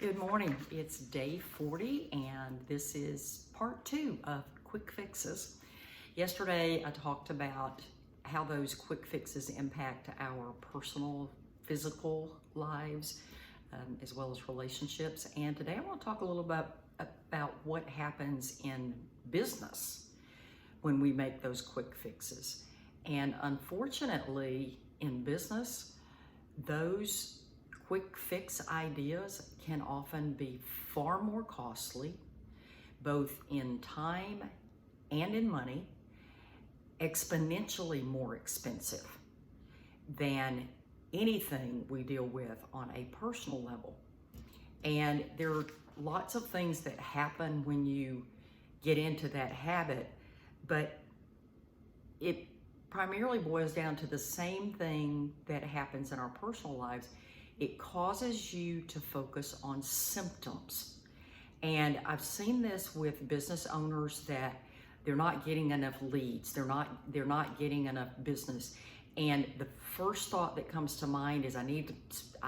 Good morning. It's day 40 and this is part 2 of quick fixes. Yesterday I talked about how those quick fixes impact our personal, physical lives as well as relationships. And today I want to talk a little about what happens in business when we make those quick fixes. And unfortunately in business, those quick fix ideas can often be far more costly, both in time and in money, exponentially more expensive than anything we deal with on a personal level. And there are lots of things that happen when you get into that habit, but it primarily boils down to the same thing that happens in our personal lives. It causes you to focus on symptoms. And I've seen this with business owners that they're not getting enough leads, they're not getting enough business. And the first thought that comes to mind is I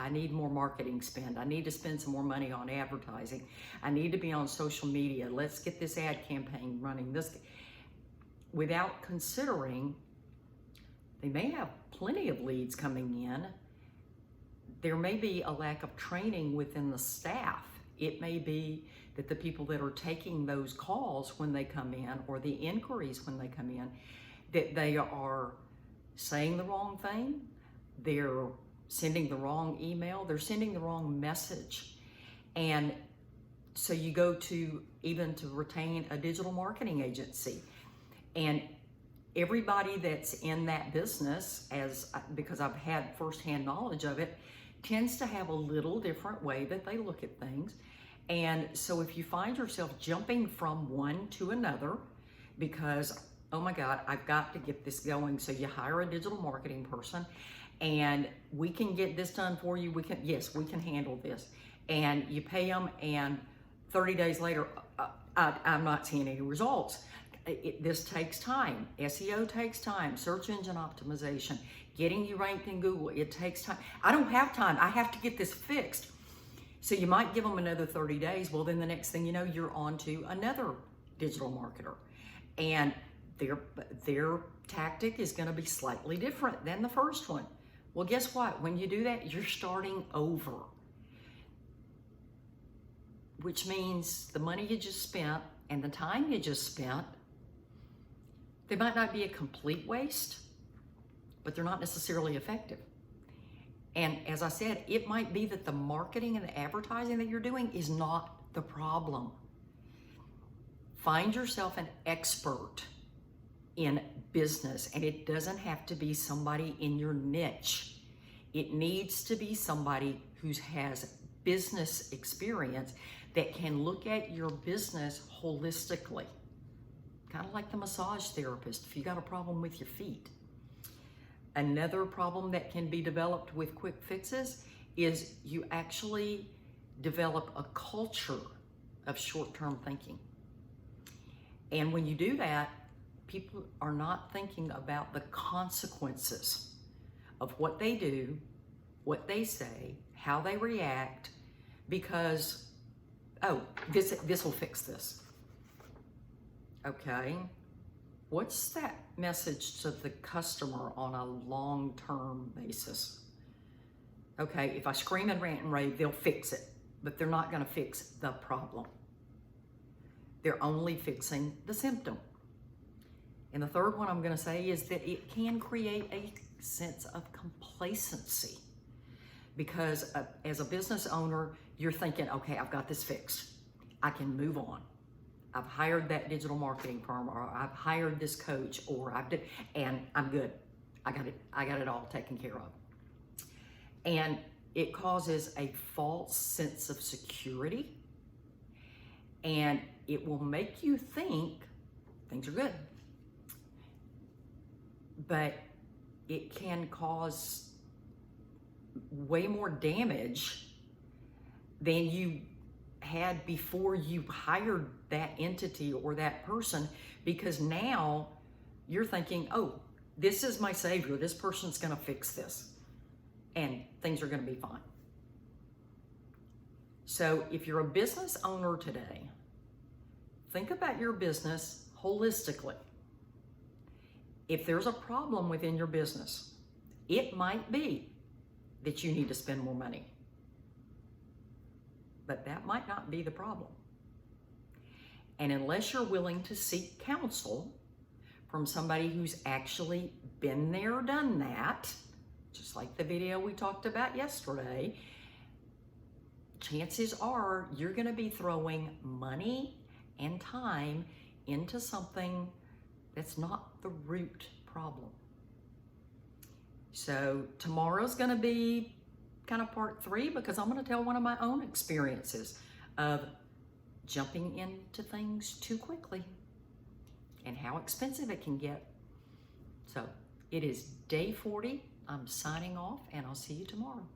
need more marketing spend. I need to spend some more money on advertising. I need to be on social media. Let's get this ad campaign running. Without considering they may have plenty of leads coming in. There may be a lack of training within the staff. It may be that the people that are taking those calls when they come in, or the inquiries when they come in, that they are saying the wrong thing, they're sending the wrong email, they're sending the wrong message. And so you go to even to retain a digital marketing agency. And everybody that's in that business, because I've had firsthand knowledge of it, tends to have a little different way that they look at things. And so if you find yourself jumping from one to another because, oh my God, I've got to get this going. So you hire a digital marketing person and we can get this done for you. We can handle this. And you pay them and 30 days later, I'm not seeing any results. This takes time. SEO takes time. Search engine optimization, getting you ranked in Google, it takes time. I don't have time. I have to get this fixed. So you might give them another 30 days. Well, then the next thing you know, you're on to another digital marketer. And their tactic is going to be slightly different than the first one. Well, guess what? When you do that, you're starting over. Which means the money you just spent and the time you just spent, they might not be a complete waste, but they're not necessarily effective. And as I said, it might be that the marketing and the advertising that you're doing is not the problem. Find yourself an expert in business, and it doesn't have to be somebody in your niche. It needs to be somebody who has business experience that can look at your business holistically. Kind of like the massage therapist if you got a problem with your feet. Another problem that can be developed with quick fixes is you actually develop a culture of short-term thinking. And when you do that, people are not thinking about the consequences of what they do, what they say, how they react, because, oh, this will fix this. Okay, what's that message to the customer on a long-term basis? Okay, if I scream and rant and rave, they'll fix it, but they're not going to fix the problem. They're only fixing the symptom. And the third one I'm going to say is that it can create a sense of complacency because as a business owner, you're thinking, okay, I've got this fixed. I can move on. I've hired that digital marketing firm, or I've hired this coach, and I'm good. I got it all taken care of. And it causes a false sense of security, and it will make you think things are good. But it can cause way more damage than you had before you hired that entity or that person, because now you're thinking, oh, this is my savior, this person's gonna fix this, and things are gonna be fine. So if you're a business owner today, think about your business holistically. If there's a problem within your business, it might be that you need to spend more money, but that might not be the problem. And unless you're willing to seek counsel from somebody who's actually been there, done that, just like the video we talked about yesterday, chances are you're going to be throwing money and time into something that's not the root problem. So tomorrow's going to be kind of part 3, because I'm going to tell one of my own experiences of jumping into things too quickly and how expensive it can get. So it is day 40. I'm signing off, and I'll see you tomorrow.